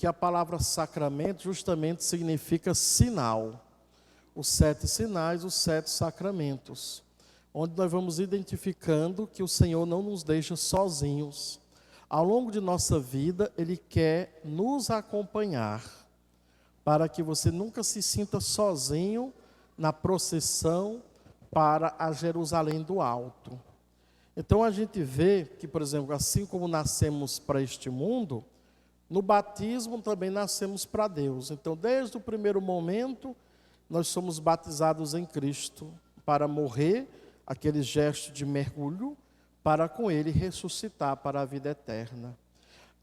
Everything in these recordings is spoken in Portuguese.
porque a palavra sacramento justamente significa sinal. Os 7 sinais, os 7 sacramentos, onde nós vamos identificando que o Senhor não nos deixa sozinhos. Ao longo de nossa vida, Ele quer nos acompanhar, para que você nunca se sinta sozinho na procissão para a Jerusalém do Alto. Então a gente vê que, por exemplo, assim como nascemos para este mundo, no batismo também nascemos para Deus. Então, desde o primeiro momento, nós somos batizados em Cristo para morrer, aquele gesto de mergulho, para com Ele ressuscitar para a vida eterna.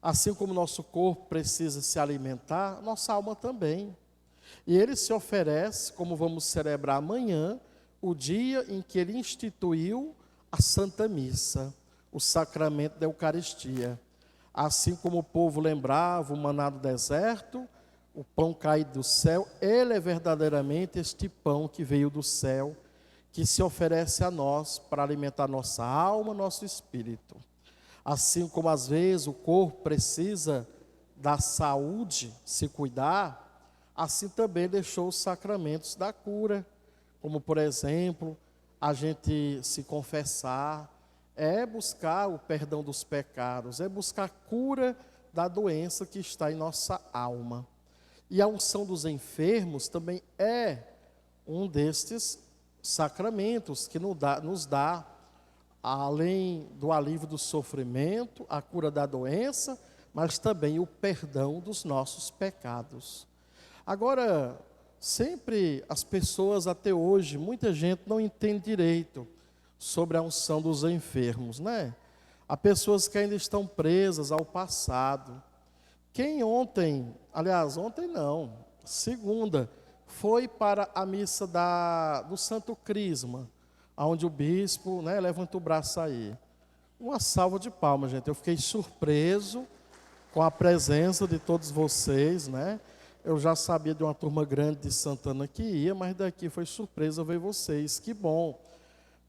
Assim como nosso corpo precisa se alimentar, nossa alma também. E Ele se oferece, como vamos celebrar amanhã, o dia em que Ele instituiu a Santa Missa, o sacramento da Eucaristia. Assim como o povo lembrava o maná do deserto, o pão caído do céu, Ele é verdadeiramente este pão que veio do céu, que se oferece a nós para alimentar nossa alma, nosso espírito. Assim como às vezes o corpo precisa da saúde, se cuidar, assim também deixou os sacramentos da cura, como por exemplo, a gente se confessar, é buscar o perdão dos pecados, é buscar a cura da doença que está em nossa alma. E a unção dos enfermos também é um destes sacramentos que nos dá, além do alívio do sofrimento, a cura da doença, mas também o perdão dos nossos pecados. Agora, sempre as pessoas até hoje, muita gente não entende direito sobre a unção dos enfermos, né? Há pessoas que ainda estão presas ao passado. Quem ontem, aliás, ontem não, segunda, foi para a missa do Santo Crisma, onde o bispo, né, levanta o braço aí. Uma salva de palmas, gente. Eu fiquei surpreso com a presença de todos vocês, né? Eu já sabia de uma turma grande de Santana que ia, mas daqui foi surpresa ver vocês. Que bom.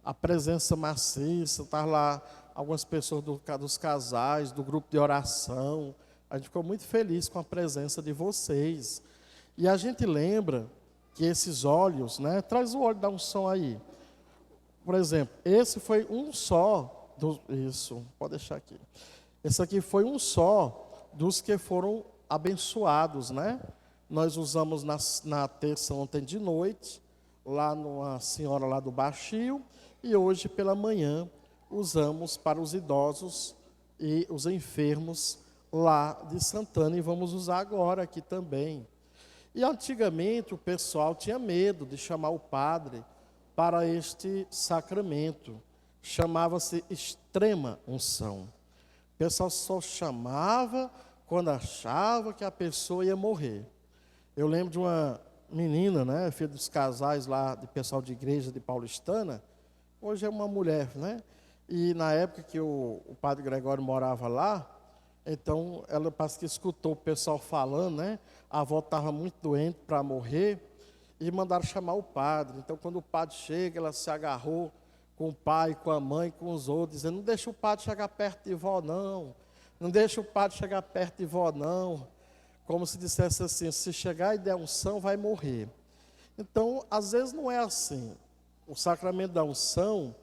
A presença maciça, tá lá algumas pessoas dos casais, do grupo de oração. A gente ficou muito feliz com a presença de vocês. E a gente lembra que esses óleos, né? Traz o óleo da unção aí. Por exemplo, esse foi um só, isso, pode deixar aqui. Esse aqui foi um só dos que foram abençoados, né? Nós usamos na terça ontem de noite, lá numa senhora lá do Baixio, e hoje pela manhã usamos para os idosos e os enfermos lá de Santana, e vamos usar agora aqui também. E antigamente o pessoal tinha medo de chamar o padre para este sacramento. Chamava-se extrema unção. O pessoal só chamava quando achava que a pessoa ia morrer. Eu lembro de uma menina, né, filha dos casais lá, de pessoal de igreja de Paulistana, hoje é uma mulher, né? E na época que o padre Gregório morava lá, então ela parece que escutou o pessoal falando, né? A avó estava muito doente para morrer e mandaram chamar o padre. Então quando o padre chega, ela se agarrou com o pai, com a mãe, com os outros, dizendo: não deixa o padre chegar perto de vó, não. Não deixa o padre chegar perto de vó, não. Como se dissesse assim: se chegar e der unção, vai morrer. Então, às vezes não é assim. O sacramento da unção,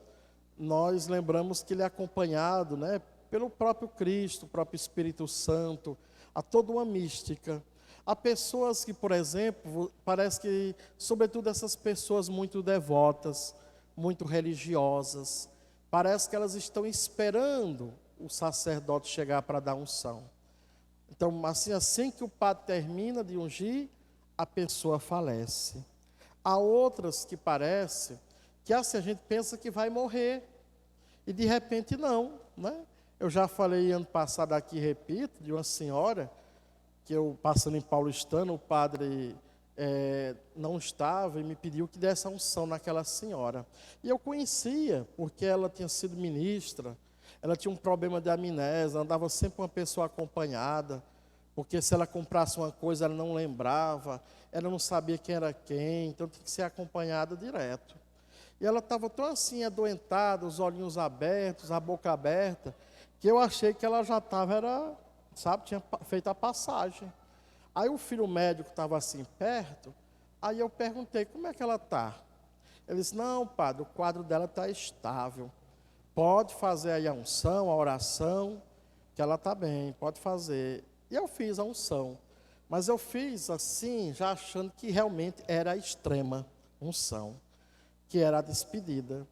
nós lembramos que ele é acompanhado, né, pelo próprio Cristo, o próprio Espírito Santo, há toda uma mística. Há pessoas que, por exemplo, parece que, sobretudo essas pessoas muito devotas, muito religiosas, parece que elas estão esperando o sacerdote chegar para dar unção. Então, assim que o padre termina de ungir, a pessoa falece. Há outras que parece que assim a gente pensa que vai morrer, e de repente não, né? Eu já falei ano passado aqui, repito, de uma senhora, que eu passando em Paulistana, o padre não estava e me pediu que desse a unção naquela senhora. E eu conhecia, porque ela tinha sido ministra, ela tinha um problema de amnésia, andava sempre uma pessoa acompanhada, porque se ela comprasse uma coisa, ela não lembrava, ela não sabia quem era quem, então tinha que ser acompanhada direto. E ela estava tão assim, adoentada, os olhinhos abertos, a boca aberta, que eu achei que ela já estava, tinha feito a passagem. Aí o filho médico estava assim perto, aí eu perguntei, como é que ela está? Ele disse, não, padre, o quadro dela está estável. Pode fazer aí a unção, a oração, que ela está bem, pode fazer. E eu fiz a unção. Mas eu fiz assim, já achando que realmente era a extrema unção, que era a despedida.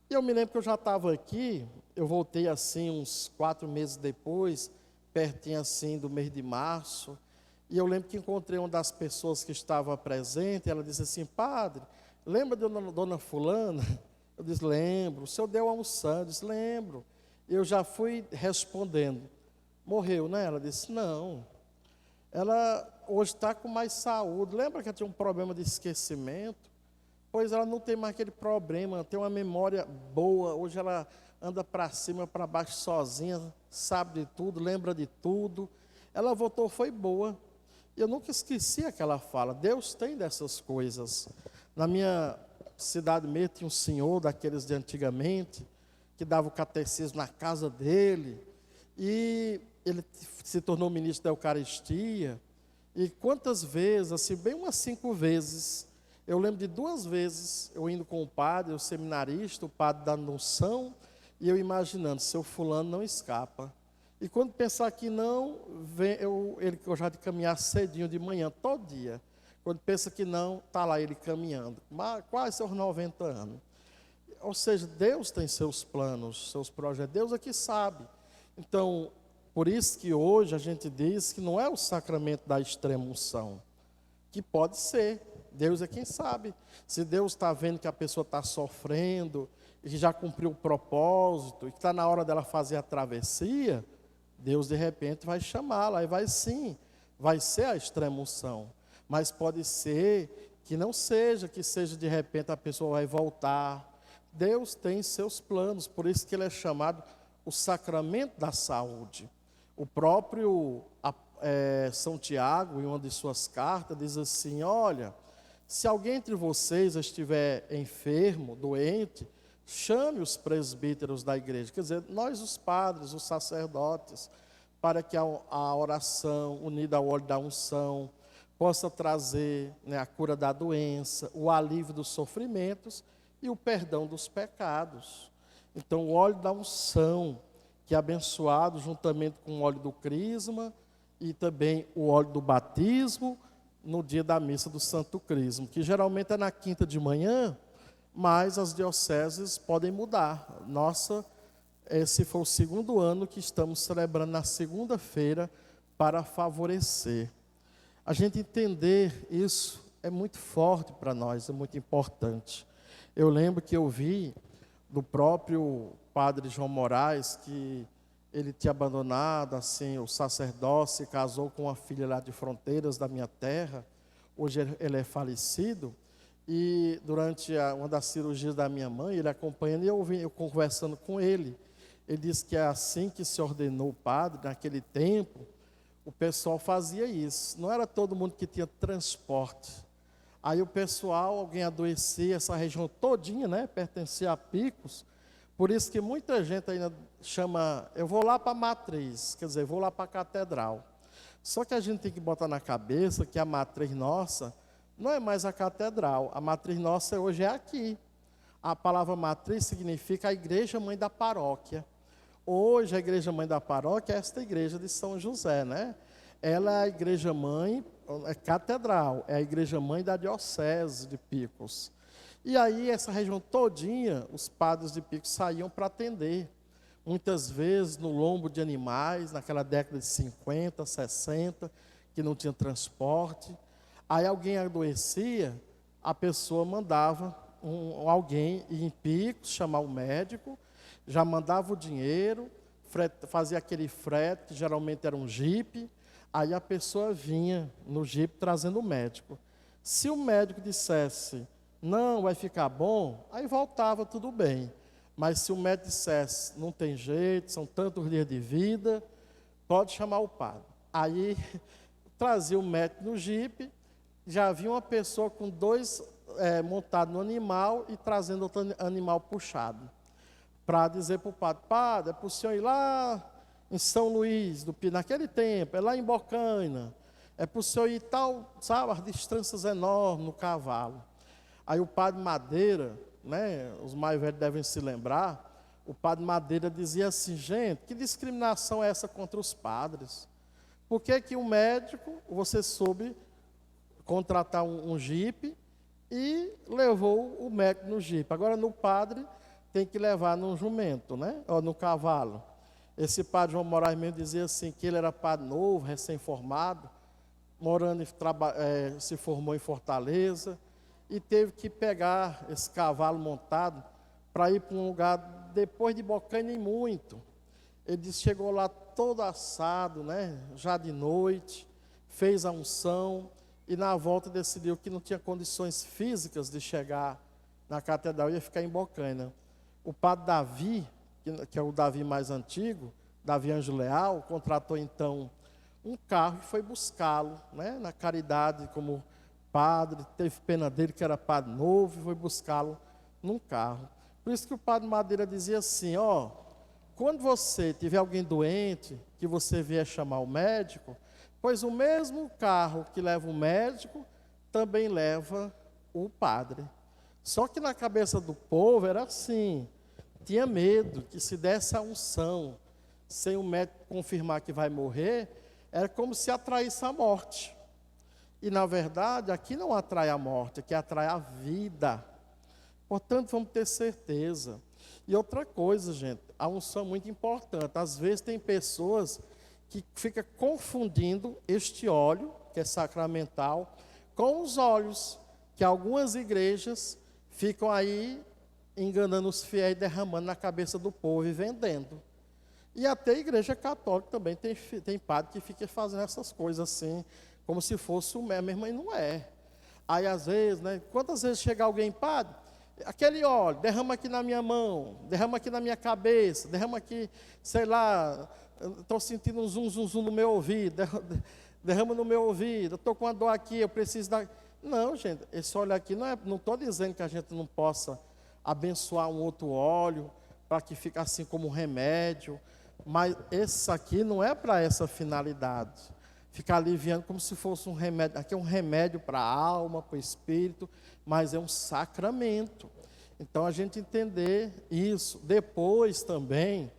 E eu me lembro que eu já estava aqui, eu voltei assim uns 4 meses depois, pertinho assim do mês de março, e eu lembro que encontrei uma das pessoas que estava presente, ela disse assim, padre, lembra de dona fulana? Eu disse, lembro. O senhor deu a unção? Eu disse, lembro. Eu já fui respondendo, morreu, né? Ela disse, não. Ela hoje está com mais saúde. Lembra que ela tinha um problema de esquecimento? Pois ela não tem mais aquele problema, tem uma memória boa. Hoje ela anda para cima, para baixo sozinha, sabe de tudo, lembra de tudo. Ela voltou, foi boa. Eu nunca esqueci aquela fala. Deus tem dessas coisas. Na minha cidade mesmo tinha um senhor daqueles de antigamente, que dava o catecismo na casa dele, e ele se tornou ministro da Eucaristia, e quantas vezes, assim, bem umas 5 vezes, eu lembro de 2 vezes, eu indo com o padre, o seminarista, o padre dando unção, e eu imaginando, seu fulano não escapa. E quando pensar que não, ele já de caminhar cedinho de manhã, todo dia. Quando pensa que não, está lá ele caminhando, quase seus 90 anos. Ou seja, Deus tem seus planos, seus projetos, Deus é que sabe. Então, por isso que hoje a gente diz que não é o sacramento da extrema-unção, que pode ser, Deus é quem sabe. Se Deus está vendo que a pessoa está sofrendo, e que já cumpriu o propósito, e que está na hora dela fazer a travessia, Deus de repente vai chamá-la, e vai sim, vai ser a extrema-unção. Mas pode ser que não seja, que seja de repente a pessoa vai voltar. Deus tem seus planos, por isso que ele é chamado o sacramento da saúde. O próprio São Tiago, em uma de suas cartas, diz assim, olha, se alguém entre vocês estiver enfermo, doente, chame os presbíteros da igreja, quer dizer, nós os padres, os sacerdotes, para que a oração unida ao óleo da unção possa trazer, né, a cura da doença, o alívio dos sofrimentos e o perdão dos pecados. Então, o óleo da unção, que é abençoado juntamente com o óleo do crisma e também o óleo do batismo, no dia da missa do Santo Crisma, que geralmente é na quinta de manhã, mas as dioceses podem mudar. Nossa, esse foi o 2º ano que estamos celebrando na segunda-feira para favorecer. A gente entender isso é muito forte para nós, é muito importante. Eu lembro que eu vi do próprio padre João Moraes, que ele tinha abandonado assim, o sacerdócio, se casou com uma filha lá de Fronteiras da minha terra, hoje ele é falecido, e durante uma das cirurgias da minha mãe, ele acompanhando, e eu conversando com ele, ele disse que é assim que se ordenou o padre, naquele tempo, o pessoal fazia isso, não era todo mundo que tinha transporte. Aí o pessoal, alguém adoecia, essa região todinha, né, pertencia a Picos, por isso que muita gente ainda chama, eu vou lá para a matriz, quer dizer, vou lá para a catedral. Só que a gente tem que botar na cabeça que a matriz nossa não é mais a catedral, a matriz nossa hoje é aqui. A palavra matriz significa a igreja mãe da paróquia. Hoje a igreja mãe da paróquia é esta igreja de São José, né? Ela é a igreja mãe, é catedral, é a igreja mãe da diocese de Picos. E aí essa região todinha, os padres de Picos saíam para atender. Muitas vezes no lombo de animais, naquela década de 50, 60, que não tinha transporte. Aí alguém adoecia, a pessoa mandava alguém ir em Picos, chamar o médico, já mandava o dinheiro, fazia aquele frete, que geralmente era um jipe, aí a pessoa vinha no jipe trazendo o médico. Se o médico dissesse, não, vai ficar bom, aí voltava tudo bem. Mas se o médico dissesse, não tem jeito, são tantos dias de vida, pode chamar o padre. Aí trazia o médico no jipe, já havia uma pessoa com 2 montado no animal e trazendo outro animal puxado. Para dizer para o padre, padre, é para o senhor ir lá em São Luís, naquele tempo, é lá em Bocaina. É para o senhor ir tal, sabe, as distâncias enormes no cavalo. Aí o padre Madeira, né, os mais velhos devem se lembrar, o padre Madeira dizia assim, gente, que discriminação é essa contra os padres? Por que que o médico, você soube contratar um jipe e levou o médico no jipe? Agora no padre tem que levar no jumento, né, ou no cavalo. Esse padre João Moraes mesmo dizia assim, que ele era padre novo, recém-formado, morando, se formou em Fortaleza, e teve que pegar esse cavalo montado para ir para um lugar, depois de Bocaina e muito. Ele disse, chegou lá todo assado, né, já de noite, fez a unção, e na volta decidiu que não tinha condições físicas de chegar na catedral, ia ficar em Bocaina. O padre Davi, que é o Davi mais antigo, Davi Anjo Leal, contratou então um carro e foi buscá-lo, né, na caridade como padre, teve pena dele que era padre novo e foi buscá-lo num carro. Por isso que o padre Madeira dizia assim, ó, quando você tiver alguém doente, que você vier chamar o médico, pois o mesmo carro que leva o médico, também leva o padre. Só que na cabeça do povo era assim, tinha medo que se desse a unção, sem o médico confirmar que vai morrer, era como se atraísse a morte. E na verdade, aqui não atrai a morte, aqui atrai a vida. Portanto, vamos ter certeza. E outra coisa, gente, a unção é muito importante. Às vezes tem pessoas que ficam confundindo este óleo, que é sacramental, com os óleos, que algumas igrejas ficam aí enganando os fiéis, derramando na cabeça do povo e vendendo. E até a igreja católica também tem padre que fica fazendo essas coisas assim, como se fosse o mesmo, e não é. Aí às vezes, né, quantas vezes chega alguém, padre, aquele óleo, derrama aqui na minha mão, derrama aqui na minha cabeça, derrama aqui, sei lá, estou sentindo um zum, zum, zum no meu ouvido, derrama no meu ouvido, estou com uma dor aqui, eu preciso da... Não, gente, esse óleo aqui não estou dizendo que a gente não possa abençoar um outro óleo, para que fique assim como um remédio, mas esse aqui não é para essa finalidade. Ficar aliviando como se fosse um remédio. Aqui é um remédio para a alma, para o espírito, mas é um sacramento. Então a gente entender isso. Depois também,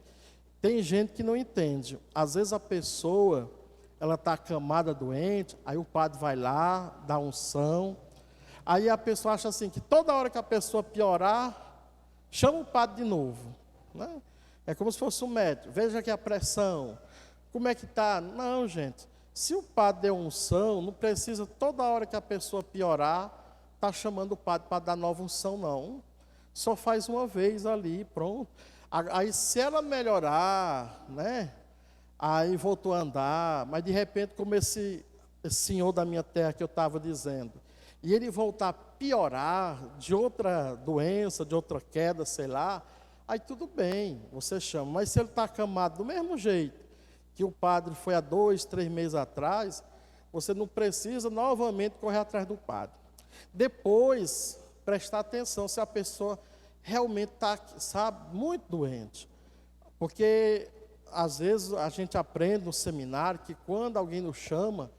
tem gente que não entende. Às vezes a pessoa, ela está acamada, doente, aí o padre vai lá, dá unção. Aí a pessoa acha assim, que toda hora que a pessoa piorar, chama o padre de novo, né? É como se fosse um médico. Veja aqui a pressão. Como é que está? Não, gente. Se o padre deu unção, não precisa toda hora que a pessoa piorar, tá chamando o padre para dar nova unção, não. Só faz uma vez ali, pronto. Aí se ela melhorar, né? Aí voltou a andar, mas de repente, como esse senhor da minha terra que eu estava dizendo, e ele voltar a piorar de outra doença, de outra queda, sei lá, aí tudo bem, você chama. Mas se ele está acamado do mesmo jeito que o padre foi há 2, 3 meses atrás, você não precisa novamente correr atrás do padre. Depois, prestar atenção se a pessoa realmente está, sabe, muito doente. Porque, às vezes, a gente aprende no seminário que quando alguém nos chama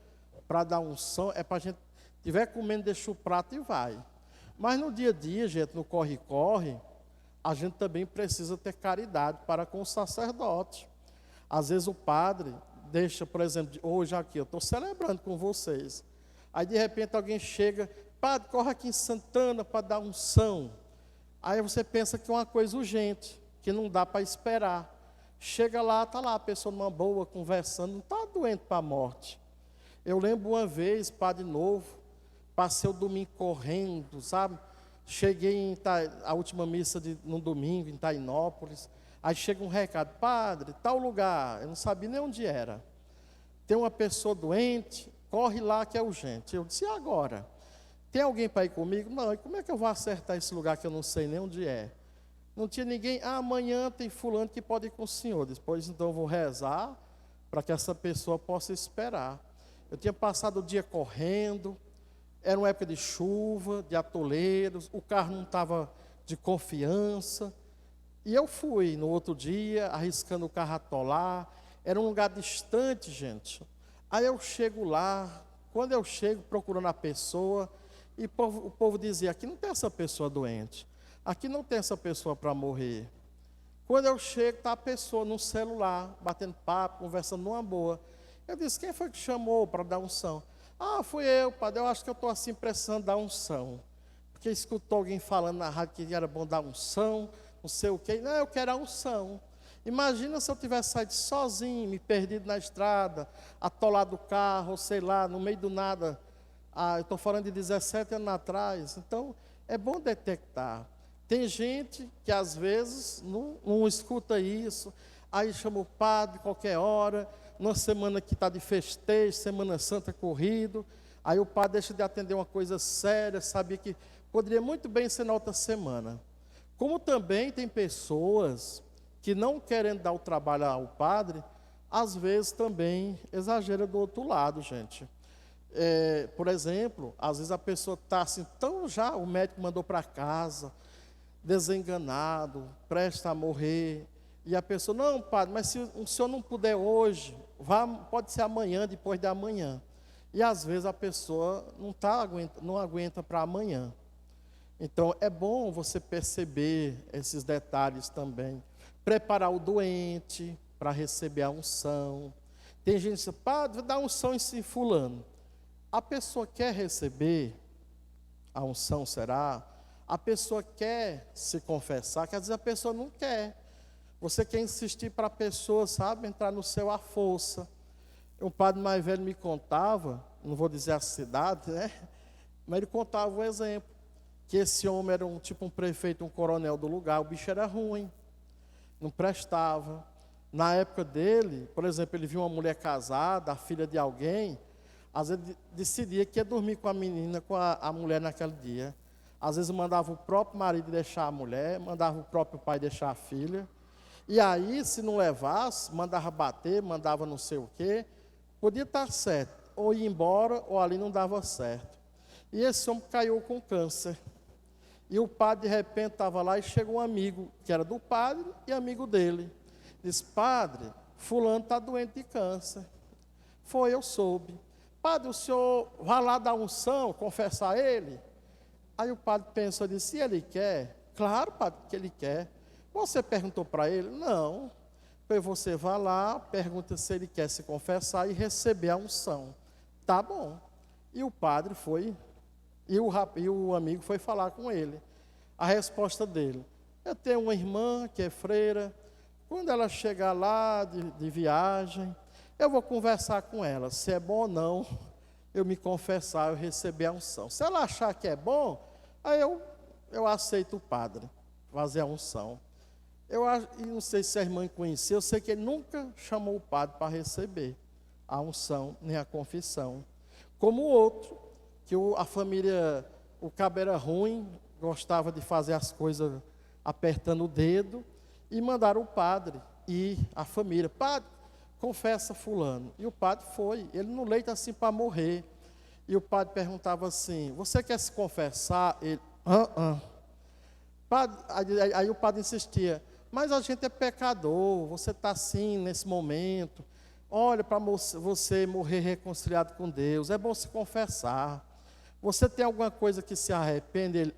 para dar unção, é para a gente, tiver comendo, deixa o prato e vai. Mas no dia a dia, gente, no corre-corre, a gente também precisa ter caridade para com o sacerdote. Às vezes o padre deixa, por exemplo, hoje aqui, eu estou celebrando com vocês. Aí de repente alguém chega, padre, corre aqui em Santana para dar unção. Aí você pensa que é uma coisa urgente, que não dá para esperar. Chega lá, está lá a pessoa numa boa, conversando, não está doente para a morte. Eu lembro uma vez, padre novo, passei o domingo correndo, sabe? Cheguei a última missa no domingo, em Tainópolis. Aí chega um recado, padre, tal lugar, eu não sabia nem onde era. Tem uma pessoa doente, corre lá que é urgente. Eu disse, e agora? Tem alguém para ir comigo? Não, e como é que eu vou acertar esse lugar que eu não sei nem onde é? Não tinha ninguém, amanhã tem fulano que pode ir com o senhor. Depois então eu vou rezar para que essa pessoa possa esperar. Eu tinha passado o dia correndo, era uma época de chuva, de atoleiros, o carro não estava de confiança. E eu fui no outro dia, arriscando o carro atolar. Era um lugar distante, gente. Aí eu chego lá, quando eu chego procurando a pessoa, e o povo dizia, aqui não tem essa pessoa doente, aqui não tem essa pessoa para morrer. Quando eu chego, está a pessoa no celular, batendo papo, conversando numa boa. Eu disse, quem foi que chamou para dar unção? Ah, fui eu, padre, eu acho que eu estou assim precisando dar unção. Porque escutou alguém falando na rádio que era bom dar unção, não sei o quê. Não, eu quero a unção. Imagina se eu tivesse saído sozinho, me perdido na estrada, atolado do carro, sei lá, no meio do nada. Eu estou falando de 17 anos atrás. Então, é bom detectar. Tem gente que às vezes não escuta isso, aí chama o padre qualquer hora, numa semana que está de festejo, Semana Santa corrido, aí o padre deixa de atender uma coisa séria, sabia que poderia muito bem ser na outra semana. Como também tem pessoas que não querendo dar o trabalho ao padre, às vezes também exagera do outro lado, gente. Por exemplo, às vezes a pessoa está assim, tão já o médico mandou para casa, desenganado, prestes a morrer, e a pessoa, não, padre, mas se o senhor não puder hoje, pode ser amanhã, depois de amanhã. E às vezes a pessoa não aguenta para amanhã. Então é bom você perceber esses detalhes também. Preparar o doente para receber a unção. Tem gente que diz, padre, dá unção em fulano. A pessoa quer receber a unção, será? A pessoa quer se confessar, que às vezes a pessoa não quer. Você quer insistir para a pessoa, sabe, entrar no seu à força. Um padre mais velho me contava, não vou dizer a cidade, né? Mas ele contava um exemplo, que esse homem era um prefeito, um coronel do lugar, o bicho era ruim, não prestava. Na época dele, por exemplo, ele viu uma mulher casada, a filha de alguém, às vezes decidia que ia dormir com a menina, com a mulher naquele dia. Às vezes mandava o próprio marido deixar a mulher, mandava o próprio pai deixar a filha. E aí, se não levasse, mandava bater, mandava não sei o quê. Podia estar certo, ou ir embora, ou ali não dava certo. E esse homem caiu com câncer. E o padre, de repente, estava lá e chegou um amigo, que era do padre e amigo dele. Disse, padre, fulano está doente de câncer. Foi, eu soube. Padre, o senhor vai lá dar unção, confessar ele? Aí o padre pensou e disse, e ele quer? Claro, padre, que ele quer. Você perguntou para ele? Não. Pois você vai lá, pergunta se ele quer se confessar e receber a unção. Tá bom. E o padre foi, e o amigo foi falar com ele. A resposta dele, eu tenho uma irmã que é freira, quando ela chegar lá de viagem, eu vou conversar com ela, se é bom ou não, eu me confessar, eu receber a unção. Se ela achar que é bom, aí eu aceito o padre, fazer a unção. E não sei se a irmã conhecia, eu sei que ele nunca chamou o padre para receber a unção, nem a confissão. Como o outro, que a família, o cabo era ruim, gostava de fazer as coisas apertando o dedo, e mandaram o padre e a família, padre, confessa fulano. E o padre foi, ele no leito assim para morrer. E o padre perguntava assim, você quer se confessar? Ele, Padre, aí o padre insistia, mas a gente é pecador, você está assim nesse momento, olha para você morrer reconciliado com Deus, é bom se confessar. Você tem alguma coisa que se arrepende? Ele,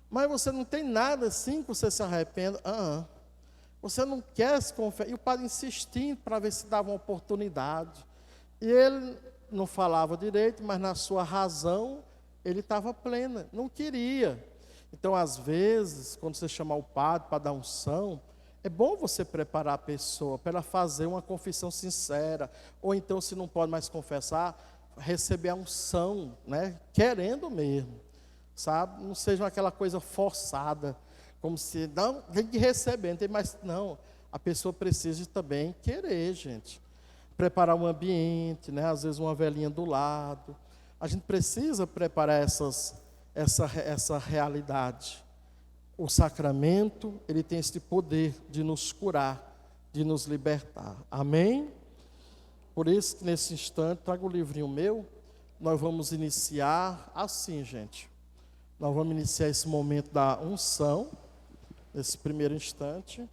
mas você não tem nada assim que você se arrependa? Você não quer se confessar? E o padre insistindo para ver se dava uma oportunidade. E ele não falava direito, mas na sua razão, ele estava pleno, não queria. Então, às vezes, quando você chamar o padre para dar unção, é bom você preparar a pessoa para ela fazer uma confissão sincera. Ou então, se não pode mais confessar, receber a unção, né? Querendo mesmo, sabe? Não seja aquela coisa forçada, como se, não, tem que receber, não tem mais, não. A pessoa precisa também querer, gente. Preparar um ambiente, né? Às vezes uma velhinha do lado. A gente precisa preparar essa realidade. O sacramento, ele tem esse poder de nos curar, de nos libertar. Amém? Por isso que nesse instante, trago o livrinho meu, nós vamos iniciar assim, gente. Nós vamos iniciar esse momento da unção, nesse primeiro instante.